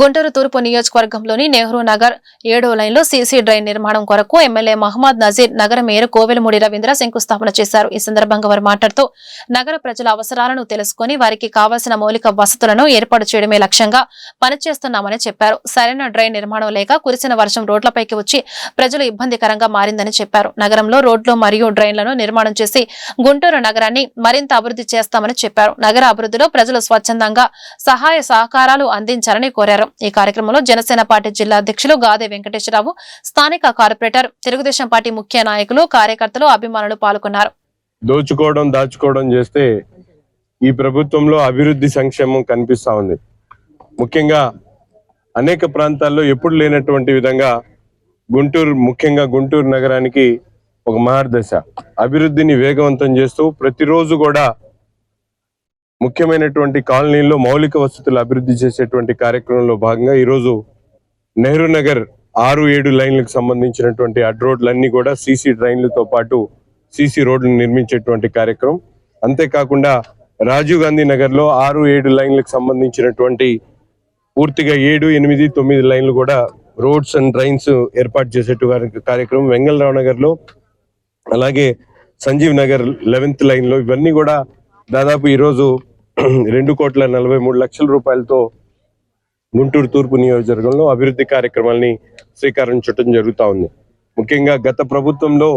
గుంటూరు తూర్పు నియోజకవర్గంలోని నెహ్రూ నగర్ 7వ లైన్లో సీసీ డ్రైన్ నిర్మాణం కొరకు ఎమ్మెల్యే మహమ్మద్ నజీర్ నగర మేయర్ కోవెలమూడి రవీంద్ర శంకుస్థాపన చేశారు. ఈ సందర్భంగా వారు మాట్లాడుతూ నగర ప్రజల అవసరాలను తెలుసుకుని వారికి కావాల్సిన మౌలిక వసతులను ఏర్పాటు చేయడమే లక్ష్యంగా పనిచేస్తున్నామని చెప్పారు. సరైన డ్రైన్ నిర్మాణం లేక కురిసిన వర్షం రోడ్లపైకి వచ్చి ప్రజలు ఇబ్బందికరంగా మారిందని చెప్పారు. నగరంలో రోడ్లు మరియు డ్రైన్లను నిర్మాణం చేసి గుంటూరు నగరాన్ని మరింత అభివృద్ధి చేస్తామని చెప్పారు. నగర అభివృద్ధిలో ప్రజలు స్వచ్ఛందంగా సహాయ సహకారాలు అందించాలని కోరారు. ఈ కార్యక్రమంలో జనసేన పార్టీ జిల్లా అధ్యక్షులు గాదే వెంకటేశ్వరరావు, స్థానిక కార్పొరేటర్, తెలుగుదేశం పార్టీ ముఖ్య నాయకులు, కార్యకర్తలు, అభిమానులు పాల్గొన్నారు. దోచుకోవడం దాచుకోవడం చేస్తే ఈ ప్రభుత్వంలో అభివృద్ధి సంక్షేమం కనిపిస్తా ఉంది. ముఖ్యంగా అనేక ప్రాంతాల్లో ఎప్పుడు లేనటువంటి విధంగా ముఖ్యంగా గుంటూరు నగరానికి ఒక మార్గదర్శ అభివృద్ధిని వేగవంతం చేస్తూ ప్రతిరోజు కూడా ముఖ్యమైనటువంటి కాలనీల్లో మౌలిక వసతులు అభివృద్ధి చేసేటువంటి కార్యక్రమంలో భాగంగా ఈరోజు నెహ్రూ నగర్ 6-7 లైన్లకు సంబంధించినటువంటి అడ్ రోడ్లన్నీ కూడా సీసీ డ్రైన్లతో పాటు సీసీ రోడ్లు నిర్మించేటువంటి కార్యక్రమం. అంతేకాకుండా రాజీవ్ గాంధీ నగర్లో 6-7 లైన్లకు సంబంధించినటువంటి పూర్తిగా 7, 8, 9 లైన్లు కూడా రోడ్స్ అండ్ డ్రైన్స్ ఏర్పాటు చేసేటువంటి కార్యక్రమం. వెంగళరావు నగర్లో అలాగే సంజీవ్ నగర్ 11th లైన్లో ఇవన్నీ కూడా దాదాపు ఈరోజు 2,43,00,000 రూపాయలతో గుంటూరు తూర్పు నియోజకవర్గంలో అభివృద్ధి కార్యక్రమాలని శ్రీకారం చుట్టడం జరుగుతూ ఉంది. ముఖ్యంగా గత ప్రభుత్వంలో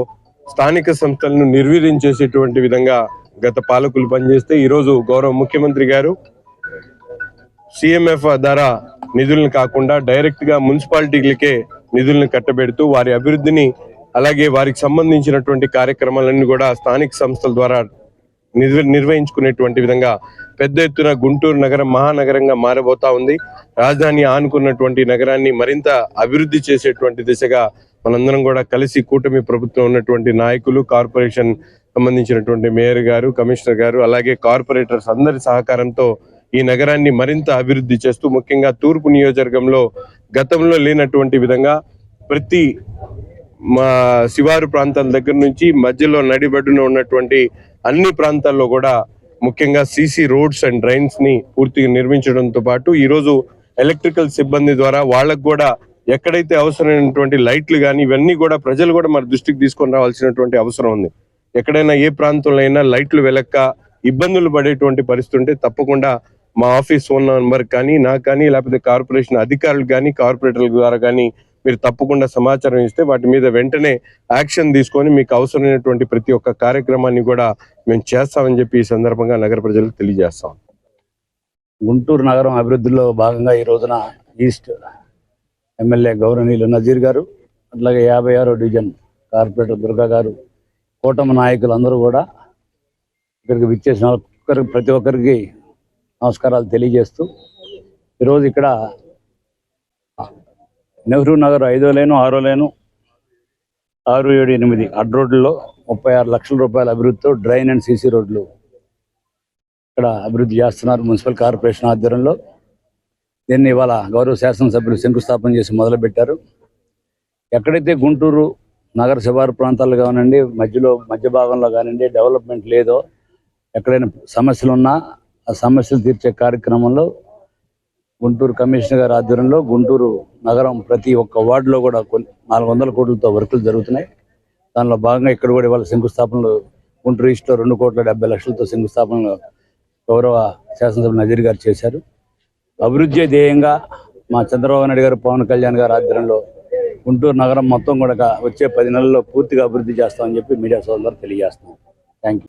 స్థానిక సంస్థలను నిర్వీర్యం చేసేటువంటి విధంగా గత పాలకులు పనిచేస్తే ఈరోజు గౌరవ ముఖ్యమంత్రి గారు CMF ద్వారా నిధులను కాకుండా డైరెక్ట్ గా మున్సిపాలిటీలకే నిధులను కట్టబెడుతూ వారి అభివృద్ధిని అలాగే వారికి సంబంధించినటువంటి కార్యక్రమాలన్నీ కూడా స్థానిక సంస్థల ద్వారా నిర్వహించుకునేటువంటి విధంగా పెద్ద ఎత్తున గుంటూరు నగరం మహానగరంగా మారబోతా ఉంది. రాజధాని ఆనుకున్నటువంటి నగరాన్ని మరింత అభివృద్ధి చేసేటువంటి దిశగా మనందరం కూడా కలిసి కూటమి ప్రభుత్వం ఉన్నటువంటి నాయకులు, కార్పొరేషన్ సంబంధించినటువంటి మేయర్ గారు, కమిషనర్ గారు, అలాగే కార్పొరేటర్స్ అందరి సహకారంతో ఈ నగరాన్ని మరింత అభివృద్ధి చేస్తూ ముఖ్యంగా తూర్పు నియోజకవర్గంలో గతంలో లేనటువంటి విధంగా ప్రతి శివారు ప్రాంతాల దగ్గర నుంచి మధ్యలో నడిబడ్డున ఉన్నటువంటి అన్ని ప్రాంతాల్లో కూడా ముఖ్యంగా సీసీ రోడ్స్ అండ్ డ్రైన్స్ ని పూర్తిగా నిర్మించడంతో పాటు ఈరోజు ఎలక్ట్రికల్ సిబ్బంది ద్వారా వాళ్ళకు కూడా ఎక్కడైతే అవసరమైనటువంటి లైట్లు కానీ ఇవన్నీ కూడా ప్రజలు కూడా మన దృష్టికి తీసుకొని రావాల్సినటువంటి అవసరం ఉంది. ఎక్కడైనా ఏ ప్రాంతంలో అయినా లైట్లు వెలక్క ఇబ్బందులు పడేటువంటి పరిస్థితి ఉంటే తప్పకుండా మా ఆఫీస్ ఫోన్ నంబర్ కానీ నాకు కానీ లేకపోతే కార్పొరేషన్ అధికారులు కానీ కార్పొరేటర్ల ద్వారా కానీ మీరు తప్పకుండా సమాచారం ఇస్తే వాటి మీద వెంటనే యాక్షన్ తీసుకొని మీకు అవసరమైనటువంటి ప్రతి ఒక్క కార్యక్రమాన్ని కూడా మేము చేస్తామని చెప్పి ఈ సందర్భంగా నగర ప్రజలకు తెలియజేస్తాం. గుంటూరు నగరం అభివృద్ధిలో భాగంగా ఈ రోజున ఈస్ట్ ఎమ్మెల్యే గౌరవనీయులు నజీర్ గారు, అట్లాగే 56వ డివిజన్ కార్పొరేటర్ దుర్గా గారు, కూటమి నాయకులు అందరూ కూడా ఇక్కడికి విచ్చేసిన ప్రతి ఒక్కరికి నమస్కారాలు తెలియజేస్తూ ఈరోజు ఇక్కడ నెహ్రూ నగర్ 5వ లైను, 6వ లైను, 6, 7, 8 అడ్ రోడ్లలో 36 లక్షల రూపాయల అభివృద్ధితో డ్రైన్ అండ్ సీసీ రోడ్లు ఇక్కడ అభివృద్ధి చేస్తున్నారు మున్సిపల్ కార్పొరేషన్ ఆధ్వర్యంలో. దీన్ని ఇవాళ గౌరవ శాసనసభ్యులు శంకుస్థాపన చేసి మొదలుపెట్టారు. ఎక్కడైతే గుంటూరు నగర శివారు ప్రాంతాలు కానివ్వండి, మధ్య భాగంలో కానివ్వండి డెవలప్మెంట్ లేదో, ఎక్కడైనా సమస్యలు ఉన్నా ఆ సమస్యలు తీర్చే కార్యక్రమంలో గుంటూరు కమిషనర్ గారి ఆధ్వర్యంలో గుంటూరు నగరం ప్రతి ఒక్క వార్డులో కూడా 400 కోట్లతో వర్కులు జరుగుతున్నాయి. దానిలో భాగంగా ఇక్కడ కూడా ఇవాళ శంకుస్థాపనలు గుంటూరు ఈస్ట్లో 2,70,00,000తో శంకుస్థాపనలు గౌరవ శాసనసభ్యులు నజీర్ గారు చేశారు. అభివృద్ధి ధ్యేయంగా మా చంద్రబాబు నాయుడు గారు, పవన్ కళ్యాణ్ గారి ఆధ్వర్యంలో గుంటూరు నగరం మొత్తం కూడా వచ్చే 10 నెలల్లో పూర్తిగా అభివృద్ధి చేస్తామని చెప్పి మీడియా సోదరులు తెలియజేస్తున్నాం. Thank you.